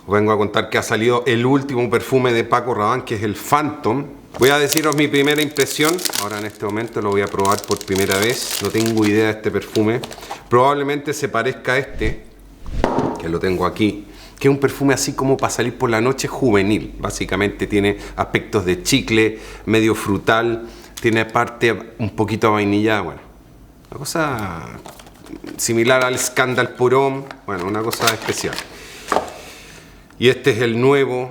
Os vengo a contar que ha salido el último perfume de Paco Rabanne, que es el Phantom. Voy a deciros mi primera impresión. Ahora en este momento lo voy a probar por primera vez. No tengo idea de este perfume. Probablemente se parezca a este, que lo tengo aquí, que es un perfume así como para salir por la noche, juvenil. Básicamente tiene aspectos de chicle, medio frutal, tiene parte un poquito vainilla, bueno, una cosa similar al Scandal Pour Homme, bueno, una cosa especial. Y este es el nuevo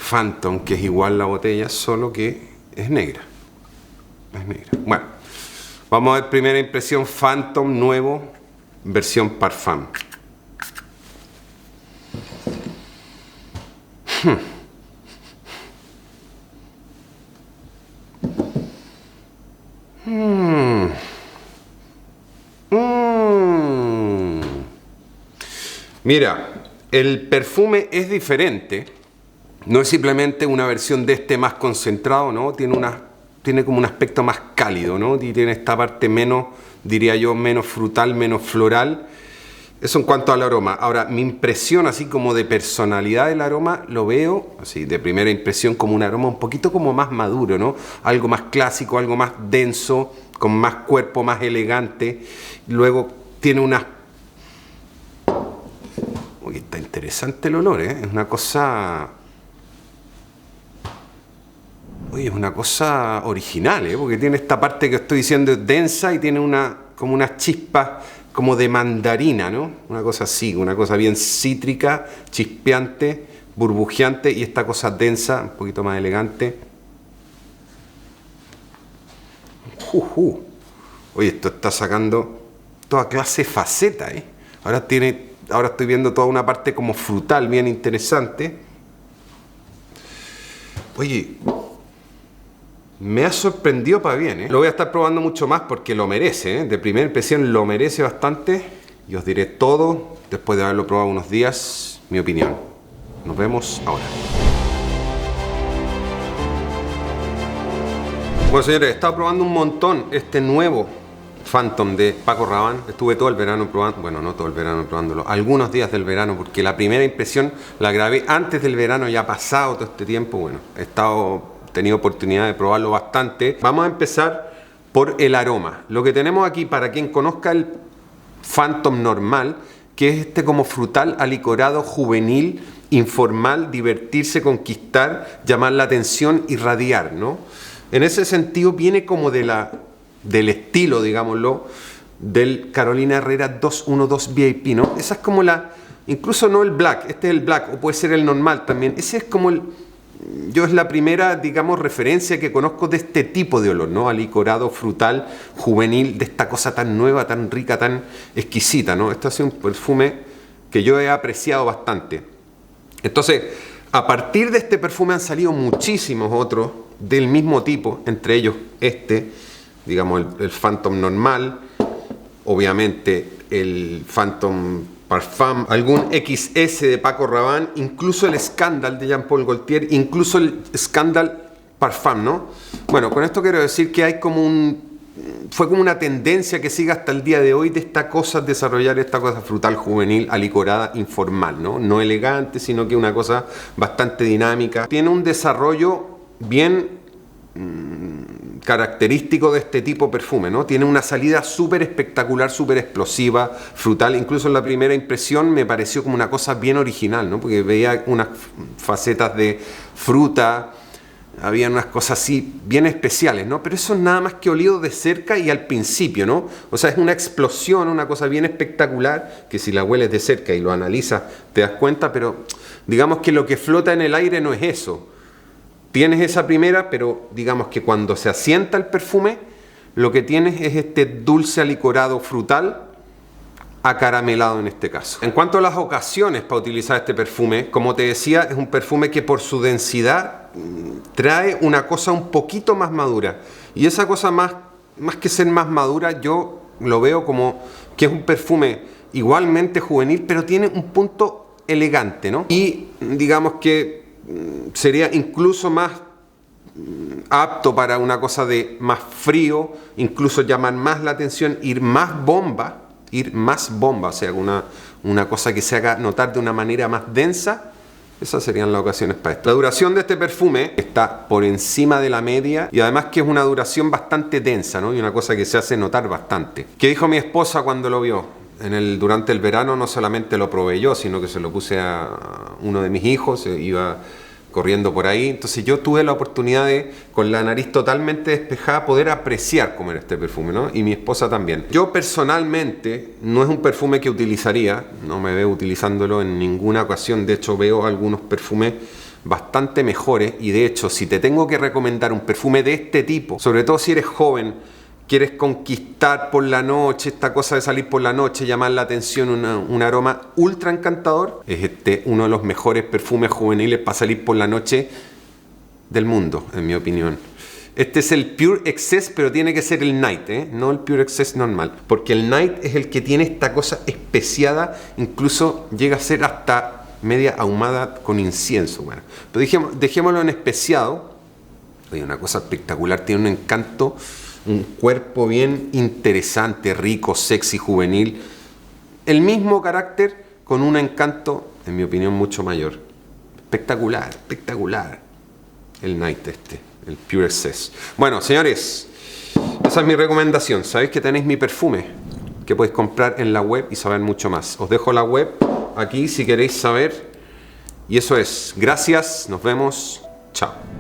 Phantom, que es igual la botella, solo que es negra. Es negra. Bueno, vamos a ver primera impresión, Phantom nuevo, versión Parfum. Mira, el perfume es diferente, no es simplemente una versión de este más concentrado, ¿no? Tiene como un aspecto más cálido, ¿no? Y tiene esta parte menos, diría yo, menos frutal, menos floral. Eso en cuanto al aroma. Ahora, mi impresión así como de personalidad del aroma, lo veo, así de primera impresión, como un aroma un poquito como más maduro, ¿no? Algo más clásico, algo más denso, con más cuerpo, más elegante. Luego tiene unas... Uy, está interesante el olor, ¿eh? Es una cosa... Uy, es una cosa original, ¿eh? Porque tiene esta parte que estoy diciendo es densa y tiene como unas chispas como de mandarina, ¿no? Una cosa así, una cosa bien cítrica, chispeante, burbujeante, y esta cosa densa, un poquito más elegante. Oye, esto está sacando toda clase de faceta, ¿eh? Ahora estoy viendo toda una parte como frutal, bien interesante. Oye, me ha sorprendido para bien, ¿eh? Lo voy a estar probando mucho más porque lo merece, ¿eh? De primera impresión lo merece bastante. Y os diré todo, después de haberlo probado unos días, mi opinión. Nos vemos ahora. Bueno, señores, he estado probando un montón este nuevo Phantom de Paco Rabanne. Estuve todo el verano probando, bueno, no todo el verano probándolo, algunos días del verano, porque la primera impresión la grabé antes del verano, ya ha pasado todo este tiempo. Bueno, he tenido oportunidad de probarlo bastante. Vamos a empezar por el aroma. Lo que tenemos aquí, para quien conozca el Phantom normal, que es este como frutal, alicorado, juvenil, informal, divertirse, conquistar, llamar la atención, irradiar, ¿no? En ese sentido viene como del estilo, digámoslo, del Carolina Herrera 212 VIP, ¿no? Esa es como incluso no el black, este es el black, o puede ser el normal también. Ese es como es la primera, digamos, referencia que conozco de este tipo de olor, ¿no? Alicorado, frutal, juvenil, de esta cosa tan nueva, tan rica, tan exquisita, ¿no? Este ha sido un perfume que yo he apreciado bastante. Entonces, a partir de este perfume han salido muchísimos otros del mismo tipo, entre ellos este, digamos el Phantom normal, obviamente el Phantom Parfum, algún XS de Paco Rabanne, incluso el Scandal de Jean Paul Gaultier, incluso el Scandal Parfum, ¿no? Bueno, con esto quiero decir que hay fue como una tendencia que sigue hasta el día de hoy de esta cosa, desarrollar esta cosa frutal, juvenil, alicorada, informal, ¿no? No elegante, sino que una cosa bastante dinámica. Tiene un desarrollo bien característico de este tipo de perfume, ¿no? Tiene una salida súper espectacular, súper explosiva, frutal. Incluso en la primera impresión me pareció como una cosa bien original, ¿no? Porque veía unas facetas de fruta, había unas cosas así bien especiales, ¿no? Pero eso es nada más que olido de cerca y al principio, ¿no? O sea, es una explosión, una cosa bien espectacular, que si la hueles de cerca y lo analizas te das cuenta, pero digamos que lo que flota en el aire no es eso. Tienes esa primera, pero digamos que cuando se asienta el perfume, lo que tienes es este dulce alicorado frutal, acaramelado en este caso. En cuanto a las ocasiones para utilizar este perfume, como te decía, es un perfume que por su densidad trae una cosa un poquito más madura. Y esa cosa más que ser más madura, yo lo veo como que es un perfume igualmente juvenil, pero tiene un punto elegante, ¿no? Y digamos que sería incluso más apto para una cosa de más frío, incluso llamar más la atención, ir más bomba ir más bomba, o sea, una cosa que se haga notar de una manera más densa. Esas serían las ocasiones para esto. La duración de este perfume está por encima de la media y además que es una duración bastante densa, ¿no? Y una cosa que se hace notar bastante. ¿Qué dijo mi esposa cuando lo vio? Durante el verano no solamente lo probé yo, sino que se lo puse a uno de mis hijos, iba corriendo por ahí. Entonces yo tuve la oportunidad de, con la nariz totalmente despejada, poder apreciar cómo era este perfume, ¿no? Y mi esposa también. Yo personalmente no es un perfume que utilizaría, no me veo utilizándolo en ninguna ocasión. De hecho veo algunos perfumes bastante mejores y de hecho si te tengo que recomendar un perfume de este tipo, sobre todo si eres joven, quieres conquistar por la noche, esta cosa de salir por la noche, llamar la atención, un aroma ultra encantador, es uno de los mejores perfumes juveniles para salir por la noche del mundo, en mi opinión. Este es el Pure Excess, pero tiene que ser el Night, no el Pure Excess normal, porque el Night es el que tiene esta cosa especiada, incluso llega a ser hasta media ahumada con incienso. Bueno, pero dejémoslo en especiado. Oye, una cosa espectacular, tiene un encanto, un cuerpo bien interesante, rico, sexy, juvenil. El mismo carácter con un encanto, en mi opinión, mucho mayor. Espectacular, espectacular. El Night el Pure Excess. Bueno, señores, esa es mi recomendación. Sabéis que tenéis mi perfume que podéis comprar en la web y saber mucho más. Os dejo la web aquí si queréis saber. Y eso es. Gracias, nos vemos. Chao.